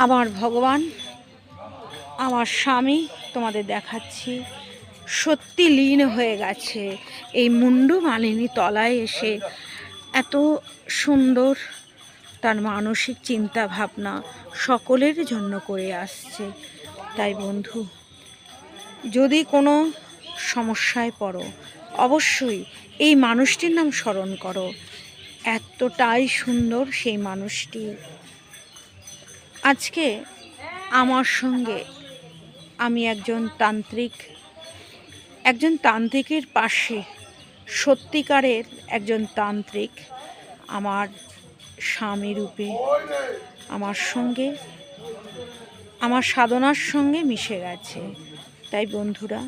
আমার ভগবান, আমার স্বামী তোমাদের দেখাচ্ছি, সত্যি লীন হয়ে গেছে এই মুন্ডু মালিনী তলায় এসে। এত সুন্দর তার মানসিক চিন্তা ভাবনা সকলের জন্য করে আসছে। তাই বন্ধু, যদি কোনো সমস্যায় পড়ো অবশ্যই এই মানুষটির নাম স্মরণ করো। এতটাই সুন্দর সেই মানুষটি। আজকে আমার সঙ্গে আমি একজন তান্ত্রিকের পাশে, সত্যিকারের একজন তান্ত্রিক আমার স্বামী রূপে আমার সঙ্গে, আমার সাধনার সঙ্গে মিশে গেছে। তাই বন্ধুরা,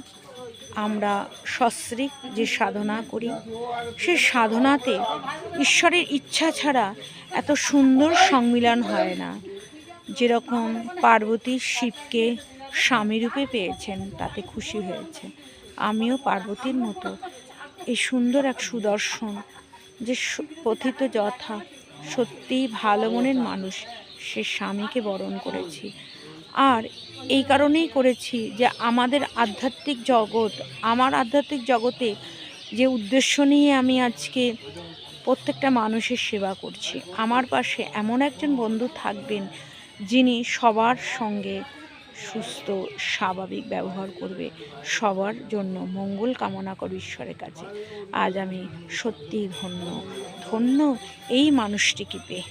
আমরা সস্ত্রীক যে সাধনা করি, সে সাধনাতে ঈশ্বরের ইচ্ছা ছাড়া এত সুন্দর সম্মিলন হয় না। যেরকম পার্বতী শিবকে স্বামীরূপে পেয়েছেন, তাতে খুশি হয়েছে। আমিও পার্বতীর মতো এই সুন্দর এক সুদর্শন, যে পথিত যথা সত্যিই ভালো মনের মানুষ, সে স্বামীকে বরণ করেছি। আর এই কারণেই করেছি যে আমার আধ্যাত্মিক জগতে যে উদ্দেশ্য নিয়ে আমি আজকে প্রত্যেকটা মানুষের সেবা করছি, আমার পাশে এমন একজন বন্ধু থাকবেন যিনি সবার সঙ্গে সুস্থ স্বাভাবিক ব্যবহার করবে, সবার জন্য মঙ্গল কামনা করবে ঈশ্বরের কাছে। আজ আমি সত্যিই ধন্য এই মানুষটিকে পেয়ে।